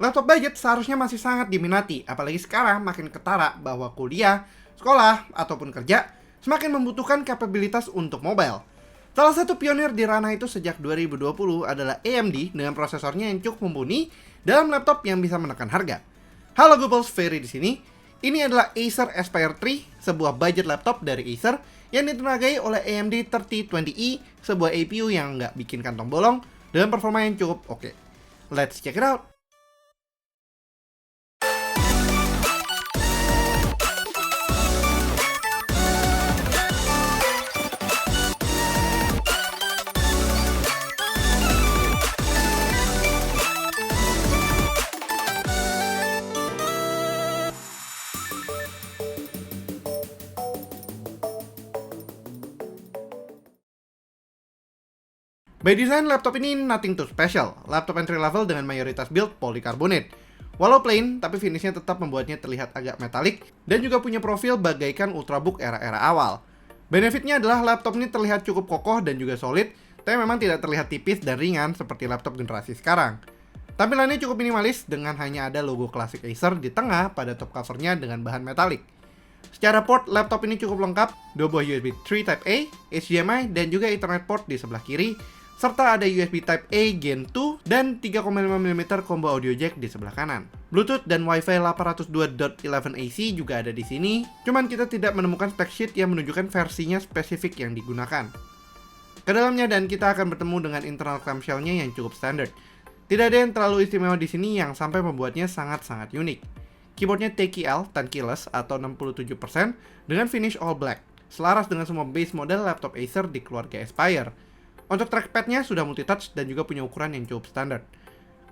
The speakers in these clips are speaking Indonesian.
Laptop budget seharusnya masih sangat diminati, apalagi sekarang makin ketara bahwa kuliah, sekolah, ataupun kerja semakin membutuhkan kapabilitas untuk mobile. Salah satu pionir di ranah itu sejak 2020 adalah AMD dengan prosesornya yang cukup mumpuni dalam laptop yang bisa menekan harga. Halo Googles, Ferry di sini. Ini adalah Acer Aspire 3, sebuah budget laptop dari Acer yang ditenagai oleh AMD 3020i, sebuah APU yang nggak bikin kantong bolong dengan performa yang cukup oke. Let's check it out. By design, laptop ini nothing too special. Laptop entry level dengan mayoritas build polycarbonate. Walau plain, tapi finishnya tetap membuatnya terlihat agak metalik dan juga punya profil bagaikan Ultrabook era-era awal. Benefitnya adalah laptop ini terlihat cukup kokoh dan juga solid, tapi memang tidak terlihat tipis dan ringan seperti laptop generasi sekarang. Tampilannya cukup minimalis dengan hanya ada logo klasik Acer di tengah pada top covernya dengan bahan metalik. Secara port, laptop ini cukup lengkap, 2 buah USB 3 Type-A, HDMI, dan juga Ethernet port di sebelah kiri, serta ada USB Type-A Gen 2 dan 3,5mm combo audio jack di sebelah kanan. Bluetooth dan Wi-Fi 802.11ac juga ada di sini, cuman kita tidak menemukan spec sheet yang menunjukkan versinya spesifik yang digunakan. Ke dalamnya dan kita akan bertemu dengan internal clamshell-nya yang cukup standar. Tidak ada yang terlalu istimewa di sini yang sampai membuatnya sangat-sangat unik. Keyboardnya TKL tan keyless atau 67% dengan finish all black, selaras dengan semua base model laptop Acer di keluarga Aspire. Untuk trackpadnya sudah multitouch dan juga punya ukuran yang cukup standar.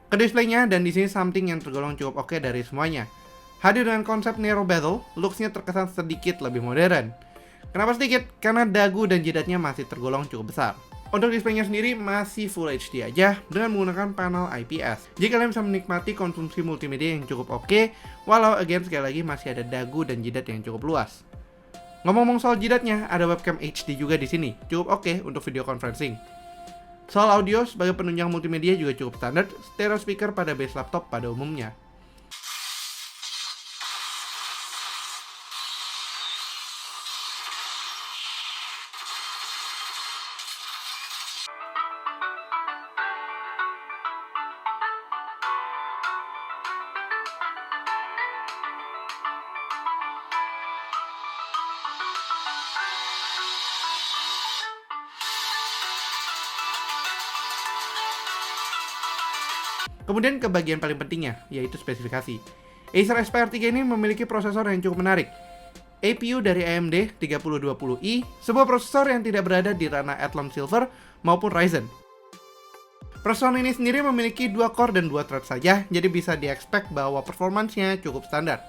Ke displaynya dan di sini something yang tergolong cukup oke dari semuanya. Hadir dengan konsep narrow bezel, looks-nya terkesan sedikit lebih modern. Kenapa sedikit? Karena dagu dan jidatnya masih tergolong cukup besar. Untuk displaynya sendiri masih Full HD aja dengan menggunakan panel IPS. Jadi kalian bisa menikmati konsumsi multimedia yang cukup oke, walau again sekali lagi masih ada dagu dan jidat yang cukup luas. Ngomong-ngomong soal jidatnya, ada webcam HD juga di sini, cukup oke untuk video conferencing. Soal audio, sebagai penunjang multimedia juga cukup standar, stereo speaker pada base laptop pada umumnya. Kemudian ke bagian paling pentingnya, yaitu spesifikasi. Acer Aspire 3 ini memiliki prosesor yang cukup menarik. APU dari AMD 3020i, sebuah prosesor yang tidak berada di ranah Athlon Silver maupun Ryzen. Prosesor ini sendiri memiliki 2 core dan 2 thread saja, jadi bisa di-expect bahwa performance-nya cukup standar.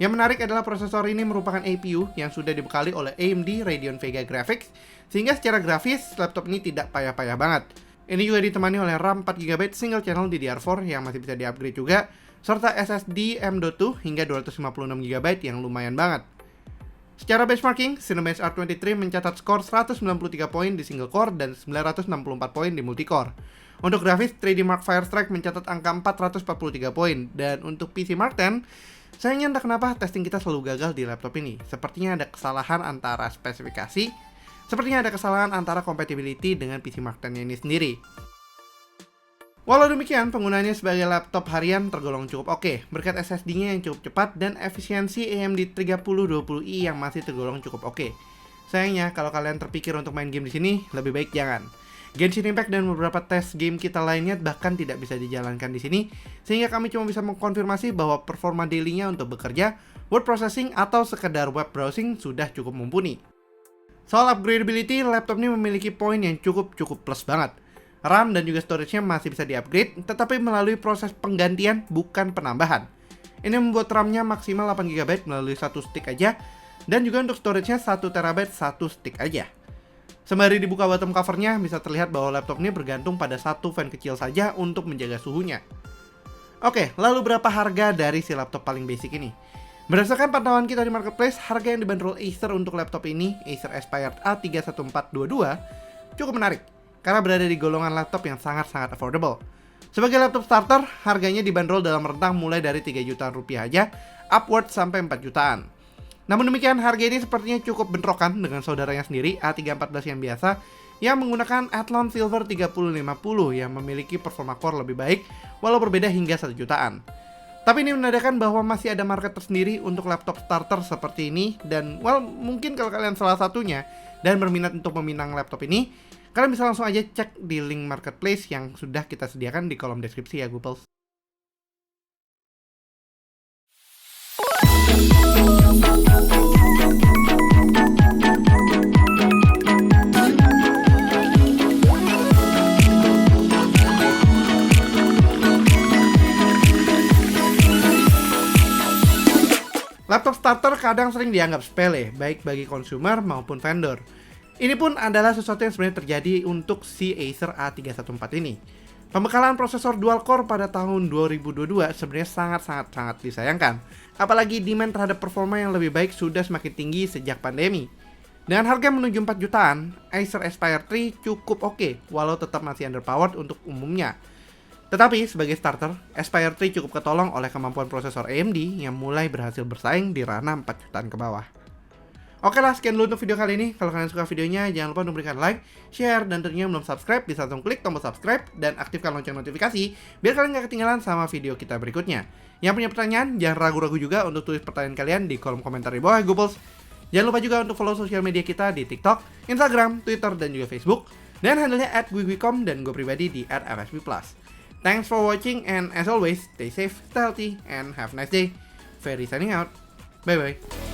Yang menarik adalah prosesor ini merupakan APU yang sudah dibekali oleh AMD Radeon Vega Graphics, sehingga secara grafis laptop ini tidak payah-payah banget. Ini juga ditemani oleh RAM 4GB single channel DDR4 yang masih bisa di-upgrade juga, serta SSD M.2 hingga 256GB yang lumayan banget. Secara benchmarking, Cinebench R23 mencatat skor 193 poin di single core dan 964 poin di multicore. Untuk grafis, 3D Mark Firestrike mencatat angka 443 poin, dan untuk PC Mark X, sayangnya entah kenapa testing kita selalu gagal di laptop ini. Sepertinya ada kesalahan antara spesifikasi, sepertinya ada kesalahan antara compatibility dengan PC Mark X ini sendiri. Walau demikian, penggunaannya sebagai laptop harian tergolong cukup oke, berkat SSD-nya yang cukup cepat dan efisiensi AMD 3020i yang masih tergolong cukup oke. Sayangnya, kalau kalian terpikir untuk main game di sini, lebih baik jangan. Genshin Impact dan beberapa tes game kita lainnya bahkan tidak bisa dijalankan di sini, sehingga kami cuma bisa mengkonfirmasi bahwa performa daily-nya untuk bekerja, word processing, atau sekedar web browsing sudah cukup mumpuni. Soal upgradability, laptop ini memiliki poin yang cukup plus banget. RAM dan juga storage-nya masih bisa di-upgrade, tetapi melalui proses penggantian bukan penambahan. Ini membuat RAM-nya maksimal 8GB melalui satu stick aja, dan juga untuk storage-nya 1TB satu stick aja. Sembari dibuka bottom cover-nya, bisa terlihat bahwa laptop ini bergantung pada satu fan kecil saja untuk menjaga suhunya. Oke, lalu berapa harga dari si laptop paling basic ini? Berdasarkan pantauan kita di marketplace, harga yang dibanderol Acer untuk laptop ini, Acer Aspire A31422, cukup menarik karena berada di golongan laptop yang sangat-sangat affordable. Sebagai laptop starter, harganya dibanderol dalam rentang mulai dari 3 jutaan rupiah aja, upward sampai 4 jutaan. Namun demikian, harga ini sepertinya cukup bentrokan dengan saudaranya sendiri, A314 yang biasa, yang menggunakan Athlon Silver 3050 yang memiliki performa core lebih baik, walau berbeda hingga 1 jutaan. Tapi ini menandakan bahwa masih ada market tersendiri untuk laptop starter seperti ini, dan mungkin kalau kalian salah satunya dan berminat untuk meminang laptop ini, kalian bisa langsung aja cek di link marketplace yang sudah kita sediakan di kolom deskripsi ya Goopers. Laptop starter kadang sering dianggap sepele, baik bagi konsumer maupun vendor. Ini pun adalah sesuatu yang sebenarnya terjadi untuk si Acer A314 ini. Pembekalan prosesor dual core pada tahun 2022 sebenarnya sangat disayangkan. Apalagi demand terhadap performa yang lebih baik sudah semakin tinggi sejak pandemi. Dengan harga menuju 4 jutaan, Acer Aspire 3 cukup oke, walau tetap masih underpowered untuk umumnya. Tetapi sebagai starter, Aspire 3 cukup ketolong oleh kemampuan prosesor AMD yang mulai berhasil bersaing di ranah 4 jutaan ke bawah. Oke lah, sekian dulu untuk video kali ini. Kalau kalian suka videonya, jangan lupa untuk berikan like, share, dan tentunya belum subscribe, bisa langsung klik tombol subscribe dan aktifkan lonceng notifikasi biar kalian gak ketinggalan sama video kita berikutnya. Yang punya pertanyaan, jangan ragu-ragu juga untuk tulis pertanyaan kalian di kolom komentar di bawah Goopers. Jangan lupa juga untuk follow sosial media kita di TikTok, Instagram, Twitter, dan juga Facebook. Dan handle-nya @gwigwicom dan gue pribadi di @fsb+. Thanks for watching, and as always, stay safe, stay healthy, and have a nice day. Ferry signing out. Bye-bye.